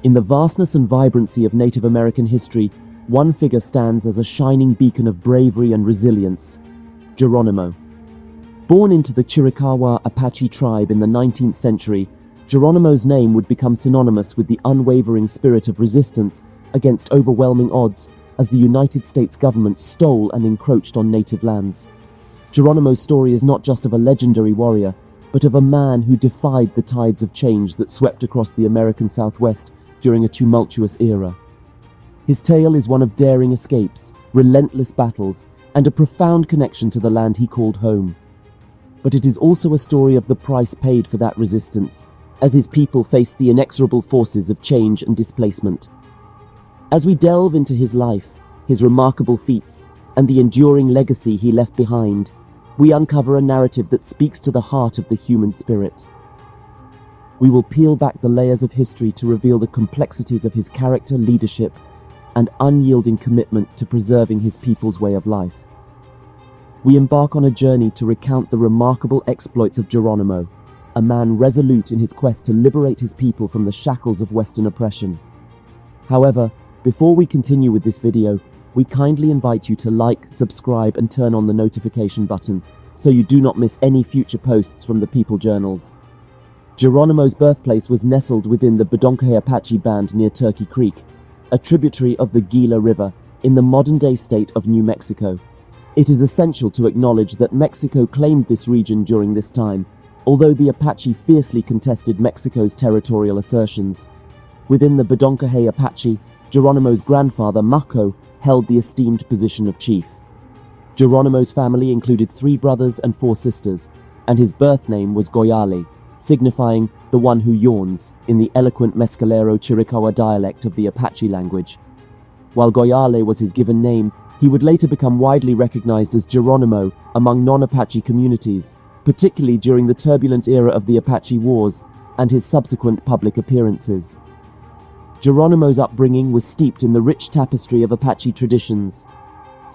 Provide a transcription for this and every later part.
In the vastness and vibrancy of Native American history, one figure stands as a shining beacon of bravery and resilience: Geronimo. Born into the Chiricahua Apache tribe in the 19th century, Geronimo's name would become synonymous with the unwavering spirit of resistance against overwhelming odds as the United States government stole and encroached on native lands. Geronimo's story is not just of a legendary warrior, but of a man who defied the tides of change that swept across the American Southwest during a tumultuous era. His tale is one of daring escapes, relentless battles, and a profound connection to the land he called home. But it is also a story of the price paid for that resistance, as his people faced the inexorable forces of change and displacement. As we delve into his life, his remarkable feats, and the enduring legacy he left behind, we uncover a narrative that speaks to the heart of the human spirit. We will peel back the layers of history to reveal the complexities of his character, leadership, and unyielding commitment to preserving his people's way of life. We embark on a journey to recount the remarkable exploits of Geronimo, a man resolute in his quest to liberate his people from the shackles of Western oppression. However, before we continue with this video, we kindly invite you to like, subscribe, and turn on the notification button so you do not miss any future posts from the People Journals. Geronimo's birthplace was nestled within the Chiricahua Apache Band near Turkey Creek, a tributary of the Gila River in the modern-day state of New Mexico. It is essential to acknowledge that Mexico claimed this region during this time, although the Apache fiercely contested Mexico's territorial assertions. Within the Chiricahua Apache, Geronimo's grandfather, Mako, held the esteemed position of chief. Geronimo's family included 3 brothers and 4 sisters, and his birth name was Goyale, signifying the one who yawns in the eloquent Mescalero Chiricahua dialect of the Apache language. While Goyale was his given name, he would later become widely recognized as Geronimo among non-Apache communities, particularly during the turbulent era of the Apache Wars and his subsequent public appearances. Geronimo's upbringing was steeped in the rich tapestry of Apache traditions.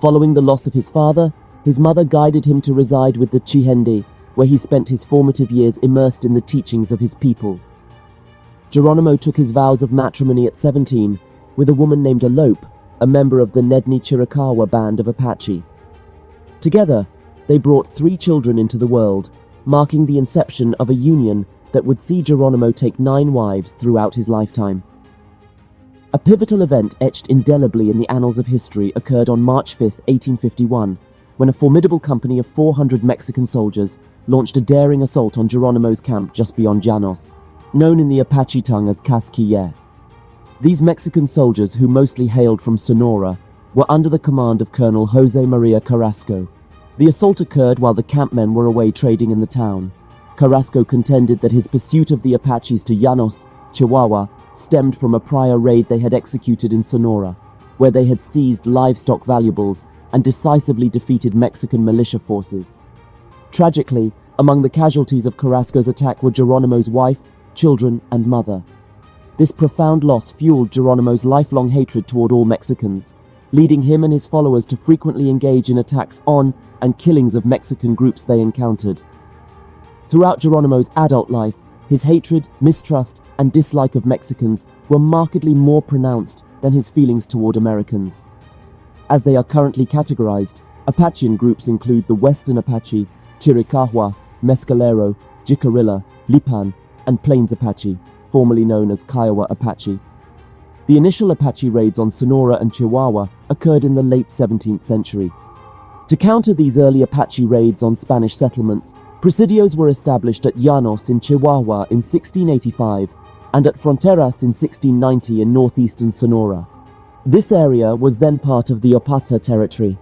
Following the loss of his father, his mother guided him to reside with the Chihende, where he spent his formative years immersed in the teachings of his people. Geronimo took his vows of matrimony at 17 with a woman named Alope, a member of the Nedni Chiricahua band of Apache. Together, they brought 3 children into the world, marking the inception of a union that would see Geronimo take 9 wives throughout his lifetime. A pivotal event etched indelibly in the annals of history occurred on March 5, 1851, when a formidable company of 400 Mexican soldiers launched a daring assault on Geronimo's camp just beyond Llanos, known in the Apache tongue as Casquille. These Mexican soldiers, who mostly hailed from Sonora, were under the command of Colonel Jose Maria Carrasco. The assault occurred while the campmen were away trading in the town. Carrasco contended that his pursuit of the Apaches to Llanos, Chihuahua, stemmed from a prior raid they had executed in Sonora, where they had seized livestock valuables and decisively defeated Mexican militia forces. Tragically, among the casualties of Carrasco's attack were Geronimo's wife, children, and mother. This profound loss fueled Geronimo's lifelong hatred toward all Mexicans, leading him and his followers to frequently engage in attacks on and killings of Mexican groups they encountered. Throughout Geronimo's adult life, his hatred, mistrust, and dislike of Mexicans were markedly more pronounced than his feelings toward Americans. As they are currently categorized, Apachean groups include the Western Apache, Chiricahua, Mescalero, Jicarilla, Lipan, and Plains Apache, formerly known as Kiowa Apache. The initial Apache raids on Sonora and Chihuahua occurred in the late 17th century. To counter these early Apache raids on Spanish settlements, presidios were established at Llanos in Chihuahua in 1685 and at Fronteras in 1690 in northeastern Sonora. This area was then part of the Opata territory.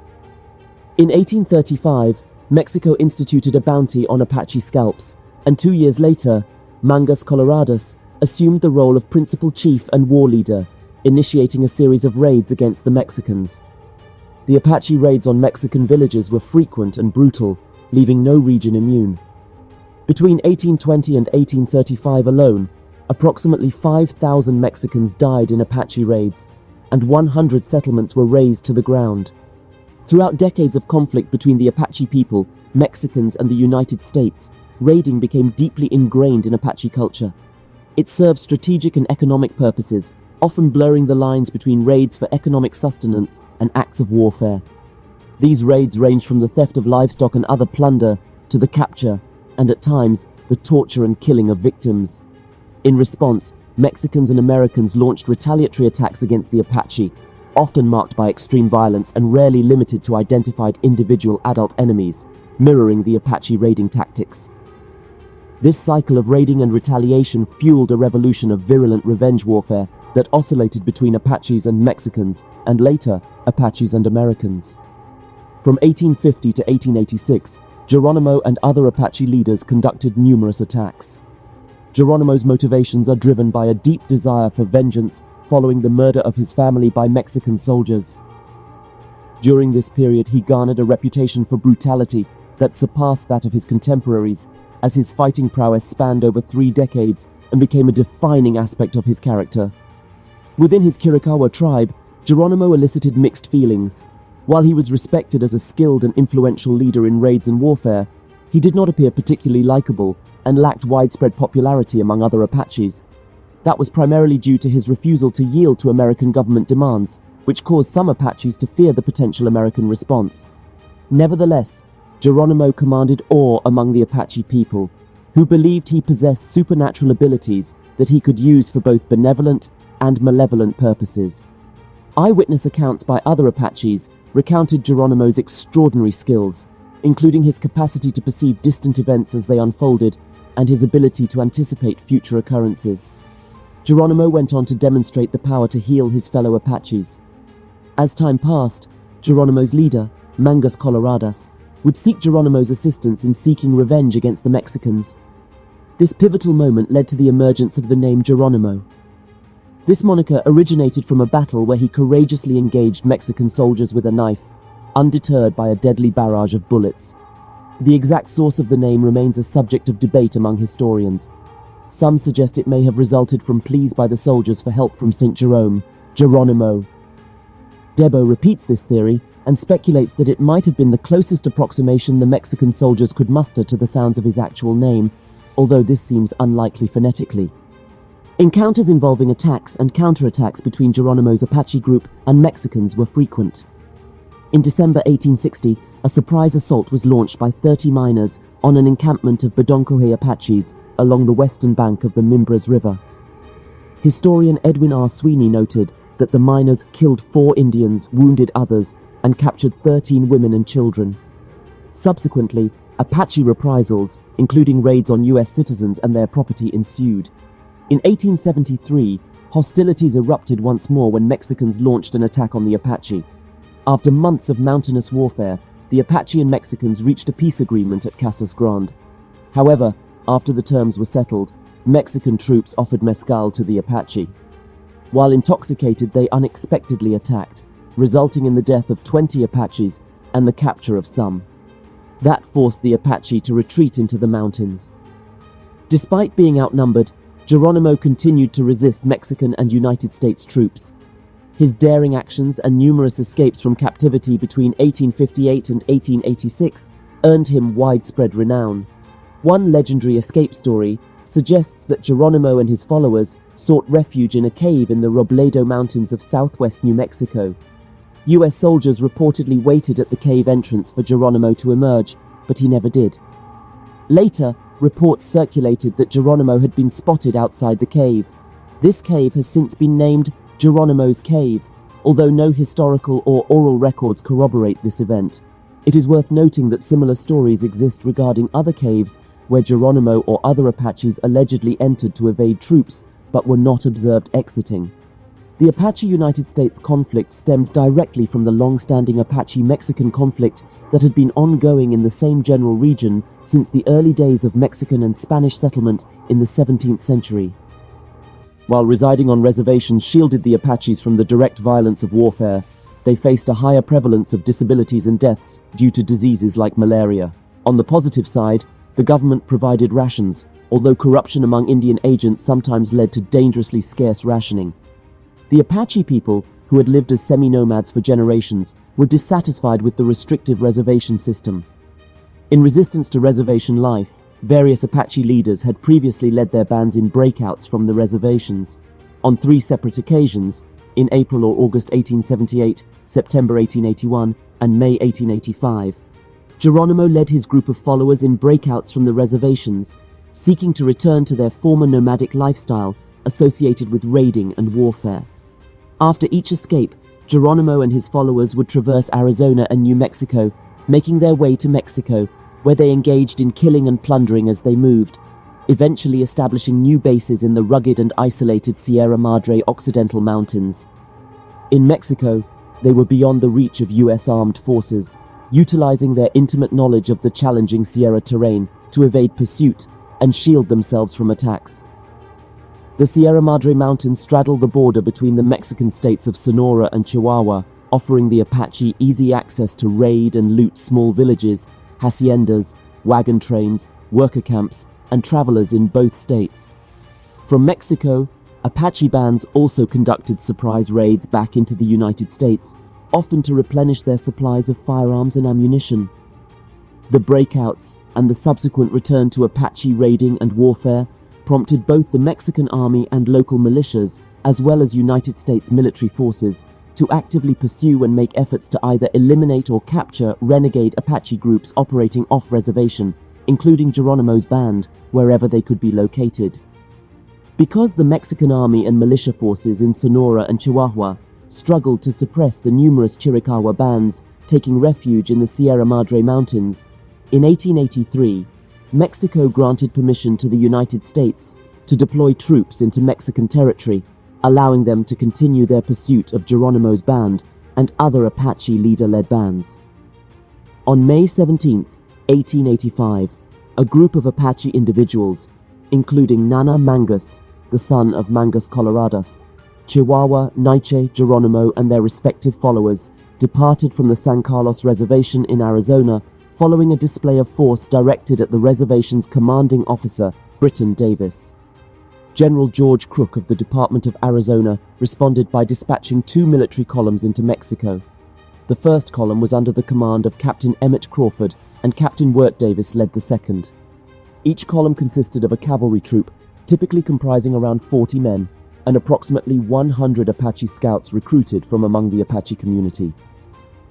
In 1835, Mexico instituted a bounty on Apache scalps, and 2 years later, Mangas Coloradas assumed the role of principal chief and war leader, initiating a series of raids against the Mexicans. The Apache raids on Mexican villages were frequent and brutal, leaving no region immune. Between 1820 and 1835 alone, approximately 5,000 Mexicans died in Apache raids, and 100 settlements were razed to the ground. Throughout decades of conflict between the Apache people, Mexicans, and the United States, raiding became deeply ingrained in Apache culture. It served strategic and economic purposes, often blurring the lines between raids for economic sustenance and acts of warfare. These raids ranged from the theft of livestock and other plunder to the capture, and at times, the torture and killing of victims. In response, Mexicans and Americans launched retaliatory attacks against the Apache, often marked by extreme violence and rarely limited to identified individual adult enemies, mirroring the Apache raiding tactics. This cycle of raiding and retaliation fueled a revolution of virulent revenge warfare that oscillated between Apaches and Mexicans, and later, Apaches and Americans. From 1850 to 1886, Geronimo and other Apache leaders conducted numerous attacks. Geronimo's motivations are driven by a deep desire for vengeance following the murder of his family by Mexican soldiers. During this period, he garnered a reputation for brutality that surpassed that of his contemporaries, as his fighting prowess spanned over 3 decades and became a defining aspect of his character. Within his Chiricahua tribe, Geronimo elicited mixed feelings. While he was respected as a skilled and influential leader in raids and warfare, he did not appear particularly likable and lacked widespread popularity among other Apaches. That was primarily due to his refusal to yield to American government demands, which caused some Apaches to fear the potential American response. Nevertheless, Geronimo commanded awe among the Apache people, who believed he possessed supernatural abilities that he could use for both benevolent and malevolent purposes. Eyewitness accounts by other Apaches recounted Geronimo's extraordinary skills, including his capacity to perceive distant events as they unfolded and his ability to anticipate future occurrences. Geronimo went on to demonstrate the power to heal his fellow Apaches. As time passed, Geronimo's leader, Mangus Coloradas, would seek Geronimo's assistance in seeking revenge against the Mexicans. This pivotal moment led to the emergence of the name Geronimo. This moniker originated from a battle where he courageously engaged Mexican soldiers with a knife, undeterred by a deadly barrage of bullets. The exact source of the name remains a subject of debate among historians. Some suggest it may have resulted from pleas by the soldiers for help from St. Jerome, Geronimo. Debo repeats this theory and speculates that it might have been the closest approximation the Mexican soldiers could muster to the sounds of his actual name, although this seems unlikely phonetically. Encounters involving attacks and counterattacks between Geronimo's Apache group and Mexicans were frequent. In December 1860, a surprise assault was launched by 30 miners on an encampment of Bedonkohe Apaches along the western bank of the Mimbres River. Historian Edwin R. Sweeney noted that the miners killed 4 Indians, wounded others, and captured 13 women and children. Subsequently, Apache reprisals, including raids on U.S. citizens and their property, ensued. In 1873, hostilities erupted once more when Mexicans launched an attack on the Apache. After months of mountainous warfare, the Apache and Mexicans reached a peace agreement at Casas Grande. However, after the terms were settled, Mexican troops offered mezcal to the Apache. While intoxicated, they unexpectedly attacked, resulting in the death of 20 Apaches and the capture of some. That forced the Apache to retreat into the mountains. Despite being outnumbered, Geronimo continued to resist Mexican and United States troops. His daring actions and numerous escapes from captivity between 1858 and 1886 earned him widespread renown. One legendary escape story suggests that Geronimo and his followers sought refuge in a cave in the Robledo Mountains of southwest New Mexico. U.S. soldiers reportedly waited at the cave entrance for Geronimo to emerge, but he never did. Later, reports circulated that Geronimo had been spotted outside the cave. This cave has since been named Geronimo's Cave, although no historical or oral records corroborate this event. It is worth noting that similar stories exist regarding other caves where Geronimo or other Apaches allegedly entered to evade troops, but were not observed exiting. The Apache-United States conflict stemmed directly from the long-standing Apache-Mexican conflict that had been ongoing in the same general region since the early days of Mexican and Spanish settlement in the 17th century. While residing on reservations shielded the Apaches from the direct violence of warfare, they faced a higher prevalence of disabilities and deaths due to diseases like malaria. On the positive side, the government provided rations, although corruption among Indian agents sometimes led to dangerously scarce rationing. The Apache people, who had lived as semi-nomads for generations, were dissatisfied with the restrictive reservation system. In resistance to reservation life, Various Apache leaders had previously led their bands in breakouts from the reservations. On 3 separate occasions, in April or August 1878, September 1881, and May 1885, Geronimo led his group of followers in breakouts from the reservations, seeking to return to their former nomadic lifestyle associated with raiding and warfare. After each escape, Geronimo and his followers would traverse Arizona and New Mexico, making their way to Mexico, where they engaged in killing and plundering as they moved, eventually establishing new bases in the rugged and isolated Sierra Madre Occidental Mountains. In Mexico, they were beyond the reach of U.S. armed forces, utilizing their intimate knowledge of the challenging Sierra terrain to evade pursuit and shield themselves from attacks. The Sierra Madre Mountains straddle the border between the Mexican states of Sonora and Chihuahua, offering the Apache easy access to raid and loot small villages, haciendas, wagon trains, worker camps, and travelers in both states. From Mexico, Apache bands also conducted surprise raids back into the United States, often to replenish their supplies of firearms and ammunition. The breakouts and the subsequent return to Apache raiding and warfare prompted both the Mexican army and local militias, as well as United States military forces, to actively pursue and make efforts to either eliminate or capture renegade Apache groups operating off-reservation, including Geronimo's band, wherever they could be located. Because the Mexican army and militia forces in Sonora and Chihuahua struggled to suppress the numerous Chiricahua bands taking refuge in the Sierra Madre Mountains, in 1883, Mexico granted permission to the United States to deploy troops into Mexican territory, allowing them to continue their pursuit of Geronimo's band and other Apache leader-led bands. On May 17, 1885, a group of Apache individuals, including Nana Mangus, the son of Mangus Coloradas, Chihuahua, Naiche, Geronimo, and their respective followers, departed from the San Carlos Reservation in Arizona following a display of force directed at the reservation's commanding officer, Britton Davis. General George Crook of the Department of Arizona responded by dispatching 2 military columns into Mexico. The first column was under the command of Captain Emmett Crawford, and Captain Wirt Davis led the second. Each column consisted of a cavalry troop, typically comprising around 40 men, and approximately 100 Apache scouts recruited from among the Apache community.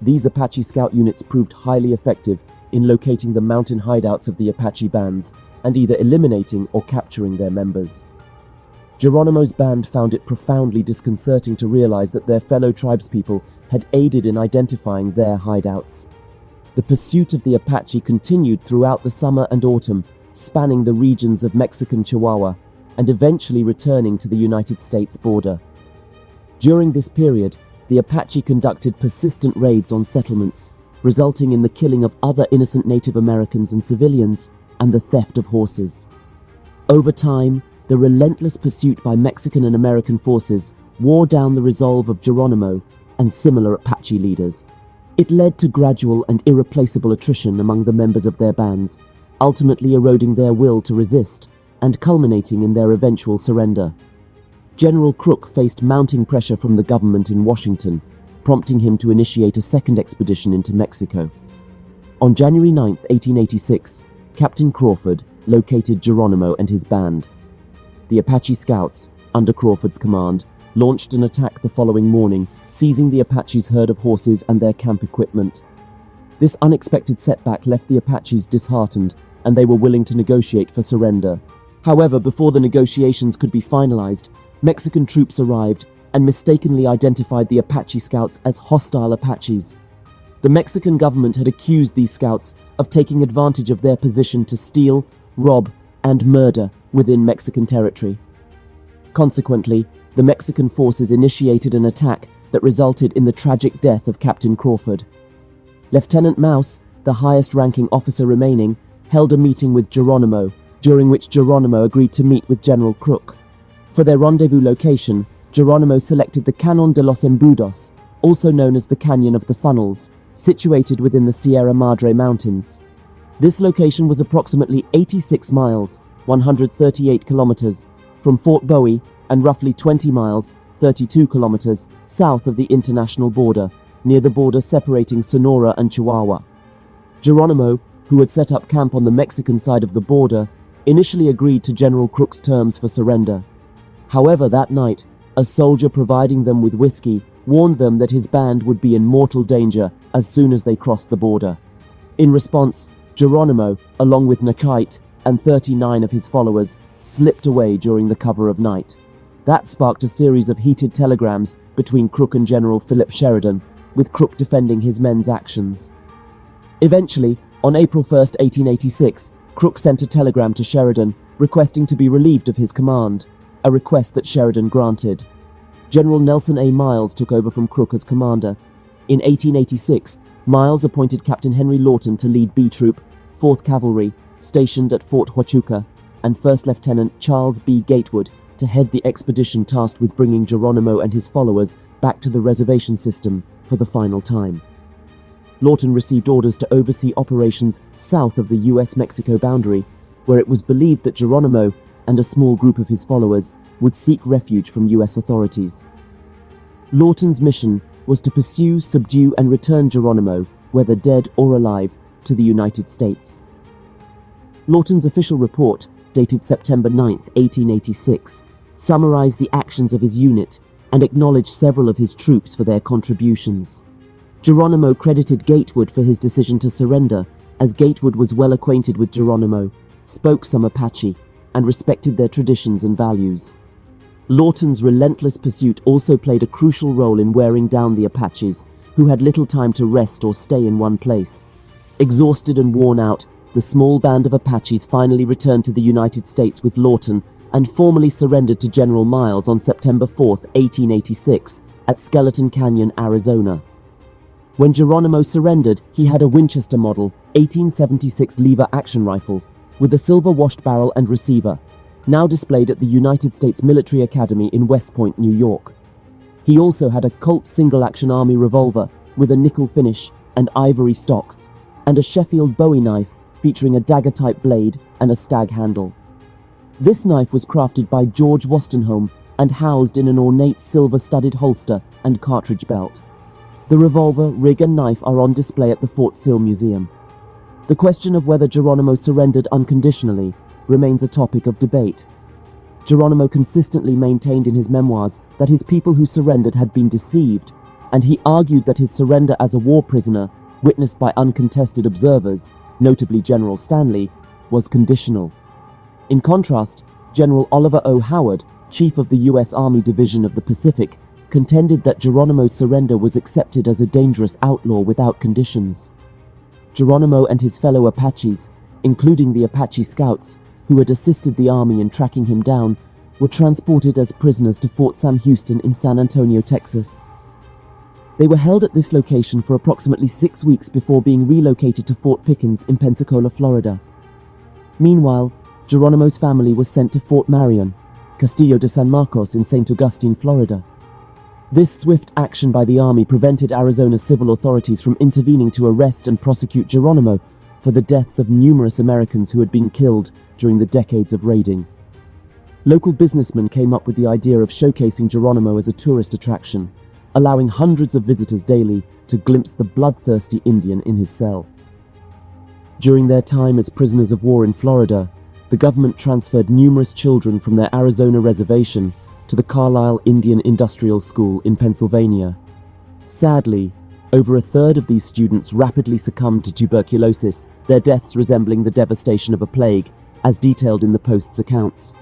These Apache scout units proved highly effective in locating the mountain hideouts of the Apache bands and either eliminating or capturing their members. Geronimo's band found it profoundly disconcerting to realize that their fellow tribespeople had aided in identifying their hideouts. The pursuit of the Apache continued throughout the summer and autumn, spanning the regions of Mexican Chihuahua and eventually returning to the United States border. During this period, the Apache conducted persistent raids on settlements, resulting in the killing of other innocent Native Americans and civilians and the theft of horses. Over time, the relentless pursuit by Mexican and American forces wore down the resolve of Geronimo and similar Apache leaders. It led to gradual and irreplaceable attrition among the members of their bands, ultimately eroding their will to resist and culminating in their eventual surrender. General Crook faced mounting pressure from the government in Washington, prompting him to initiate a second expedition into Mexico. On January 9, 1886, Captain Crawford located Geronimo and his band. The Apache scouts, under Crawford's command, launched an attack the following morning, seizing the Apaches' herd of horses and their camp equipment. This unexpected setback left the Apaches disheartened, and they were willing to negotiate for surrender. However, before the negotiations could be finalized, Mexican troops arrived and mistakenly identified the Apache scouts as hostile Apaches. The Mexican government had accused these scouts of taking advantage of their position to steal, rob, and murder within Mexican territory. Consequently, the Mexican forces initiated an attack that resulted in the tragic death of Captain Crawford. Lieutenant Mouse, the highest-ranking officer remaining, held a meeting with Geronimo, during which Geronimo agreed to meet with General Crook. For their rendezvous location, Geronimo selected the Cañón de los Embudos, also known as the Canyon of the Funnels, situated within the Sierra Madre Mountains. This location was approximately 86 miles, 138 kilometers, from Fort Bowie and roughly 20 miles, 32 kilometers, south of the international border, near the border separating Sonora and Chihuahua. Geronimo, who had set up camp on the Mexican side of the border, initially agreed to General Crook's terms for surrender. However, that night, a soldier providing them with whiskey warned them that his band would be in mortal danger as soon as they crossed the border. In response, Geronimo, along with Nakite and 39 of his followers, slipped away during the cover of night. That sparked a series of heated telegrams between Crook and General Philip Sheridan, with Crook defending his men's actions. Eventually, on April 1, 1886, Crook sent a telegram to Sheridan requesting to be relieved of his command, a request that Sheridan granted. General Nelson A. Miles took over from Crook as commander. In 1886, Miles appointed Captain Henry Lawton to lead B Troop, 4th Cavalry, stationed at Fort Huachuca, and First Lieutenant Charles B. Gatewood to head the expedition tasked with bringing Geronimo and his followers back to the reservation system for the final time. Lawton received orders to oversee operations south of the US-Mexico boundary, where it was believed that Geronimo and a small group of his followers would seek refuge from US authorities. Lawton's mission was to pursue, subdue, and return Geronimo, whether dead or alive, to the United States. Lawton's official report, dated September 9, 1886, summarized the actions of his unit and acknowledged several of his troops for their contributions. Geronimo credited Gatewood for his decision to surrender, as Gatewood was well acquainted with Geronimo, spoke some Apache, and respected their traditions and values. Lawton's relentless pursuit also played a crucial role in wearing down the Apaches, who had little time to rest or stay in one place. Exhausted and worn out, the small band of Apaches finally returned to the United States with Lawton and formally surrendered to General Miles on September 4, 1886, at Skeleton Canyon, Arizona. When Geronimo surrendered, he had a Winchester model 1876 lever action rifle with a silver washed barrel and receiver, now displayed at the United States Military Academy in West Point, New York. He also had a Colt single-action Army revolver with a nickel finish and ivory stocks, and a Sheffield Bowie knife featuring a dagger-type blade and a stag handle. This knife was crafted by George Wostenholm and housed in an ornate silver-studded holster and cartridge belt. The revolver, rig, and knife are on display at the Fort Sill Museum. The question of whether Geronimo surrendered unconditionally remains a topic of debate. Geronimo consistently maintained in his memoirs that his people who surrendered had been deceived, and he argued that his surrender as a war prisoner, witnessed by uncontested observers, notably General Stanley, was conditional. In contrast, General Oliver O. Howard, chief of the U.S. Army Division of the Pacific, contended that Geronimo's surrender was accepted as a dangerous outlaw without conditions. Geronimo and his fellow Apaches, including the Apache Scouts, who had assisted the army in tracking him down, were transported as prisoners to Fort Sam Houston in San Antonio, Texas. They were held at this location for approximately 6 weeks before being relocated to Fort Pickens in Pensacola, Florida. Meanwhile, Geronimo's family was sent to Fort Marion, Castillo de San Marcos in St. Augustine, Florida. This swift action by the army prevented Arizona's civil authorities from intervening to arrest and prosecute Geronimo for the deaths of numerous Americans who had been killed during the decades of raiding. Local businessmen came up with the idea of showcasing Geronimo as a tourist attraction, allowing hundreds of visitors daily to glimpse the bloodthirsty Indian in his cell. During their time as prisoners of war in Florida, the government transferred numerous children from their Arizona reservation to the Carlisle Indian Industrial School in Pennsylvania. Sadly, over a third of these students rapidly succumbed to tuberculosis, their deaths resembling the devastation of a plague, as detailed in the Post's accounts.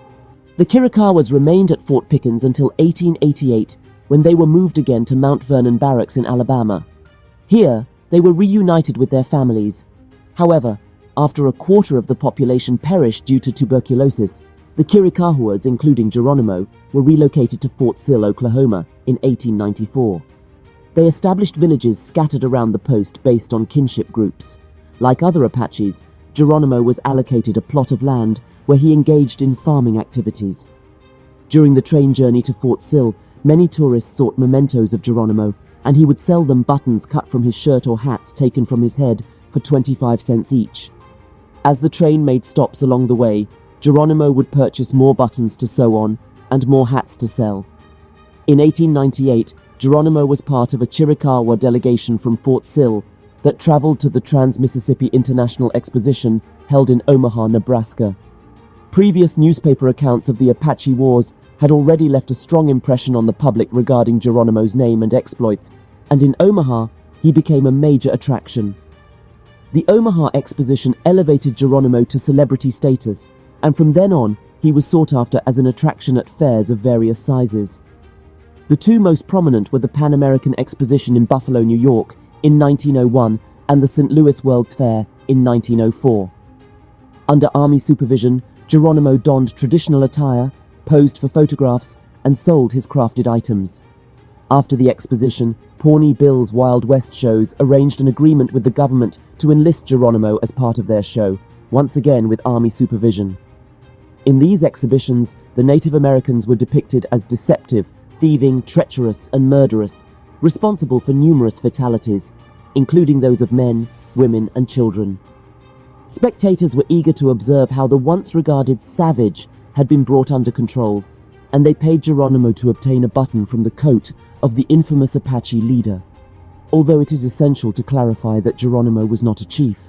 The Chiricahuas remained at Fort Pickens until 1888, when they were moved again to Mount Vernon Barracks in Alabama. Here, they were reunited with their families. However, after a quarter of the population perished due to tuberculosis, the Chiricahuas, including Geronimo, were relocated to Fort Sill, Oklahoma, in 1894. They established villages scattered around the post based on kinship groups. Like other Apaches, Geronimo was allocated a plot of land where he engaged in farming activities. During the train journey to Fort Sill, many tourists sought mementos of Geronimo, and he would sell them buttons cut from his shirt or hats taken from his head for 25 cents each. As the train made stops along the way, Geronimo would purchase more buttons to sew on and more hats to sell. In 1898, Geronimo was part of a Chiricahua delegation from Fort Sill that traveled to the Trans-Mississippi International Exposition held in Omaha, Nebraska. Previous newspaper accounts of the Apache Wars had already left a strong impression on the public regarding Geronimo's name and exploits, and in Omaha, he became a major attraction. The Omaha Exposition elevated Geronimo to celebrity status, and from then on, he was sought after as an attraction at fairs of various sizes. The two most prominent were the Pan American Exposition in Buffalo, New York, in 1901, and the St. Louis World's Fair in 1904. Under Army supervision, Geronimo donned traditional attire, posed for photographs, and sold his crafted items. After the exposition, Pawnee Bill's Wild West shows arranged an agreement with the government to enlist Geronimo as part of their show, once again with Army supervision. In these exhibitions, the Native Americans were depicted as deceptive, thieving, treacherous, and murderous, responsible for numerous fatalities, including those of men, women, and children. Spectators were eager to observe how the once regarded savage had been brought under control, and they paid Geronimo to obtain a button from the coat of the infamous Apache leader, although it is essential to clarify that Geronimo was not a chief.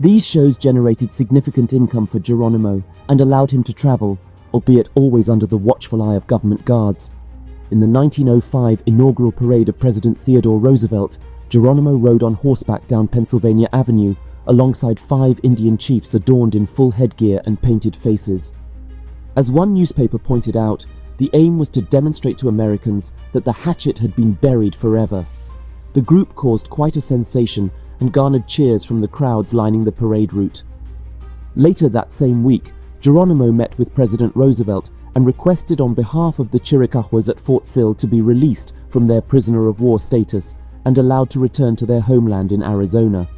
These shows generated significant income for Geronimo and allowed him to travel, albeit always under the watchful eye of government guards. In the 1905 inaugural parade of President Theodore Roosevelt, Geronimo rode on horseback down Pennsylvania Avenue alongside 5 Indian chiefs adorned in full headgear and painted faces. As one newspaper pointed out, the aim was to demonstrate to Americans that the hatchet had been buried forever. The group caused quite a sensation and garnered cheers from the crowds lining the parade route. Later that same week, Geronimo met with President Roosevelt and requested on behalf of the Chiricahuas at Fort Sill to be released from their prisoner of war status and allowed to return to their homeland in Arizona.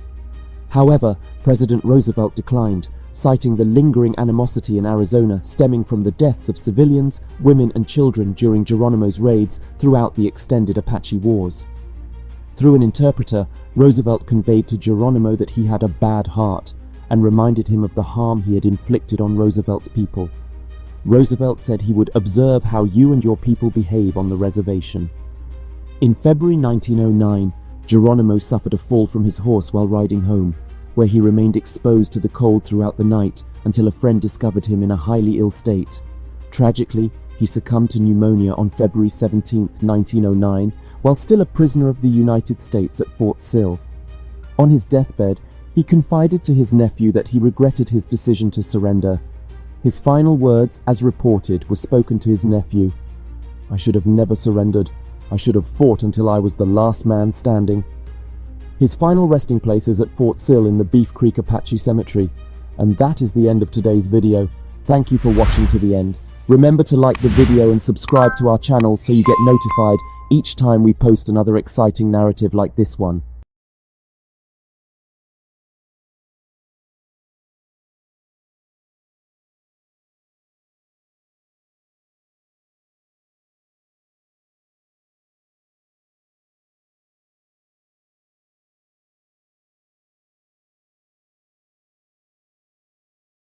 However, President Roosevelt declined, citing the lingering animosity in Arizona stemming from the deaths of civilians, women, and children during Geronimo's raids throughout the extended Apache Wars. Through an interpreter, Roosevelt conveyed to Geronimo that he had a bad heart and reminded him of the harm he had inflicted on Roosevelt's people. Roosevelt said he would observe how you and your people behave on the reservation. In February 1909, Geronimo suffered a fall from his horse while riding home, where he remained exposed to the cold throughout the night until a friend discovered him in a highly ill state. Tragically, he succumbed to pneumonia on February 17, 1909, while still a prisoner of the United States at Fort Sill. On his deathbed, he confided to his nephew that he regretted his decision to surrender. His final words, as reported, were spoken to his nephew. "I should have never surrendered. I should have fought until I was the last man standing." His final resting place is at Fort Sill in the Beef Creek Apache Cemetery. And that is the end of today's video. Thank you for watching to the end. Remember to like the video and subscribe to our channel so you get notified each time we post another exciting narrative like this one.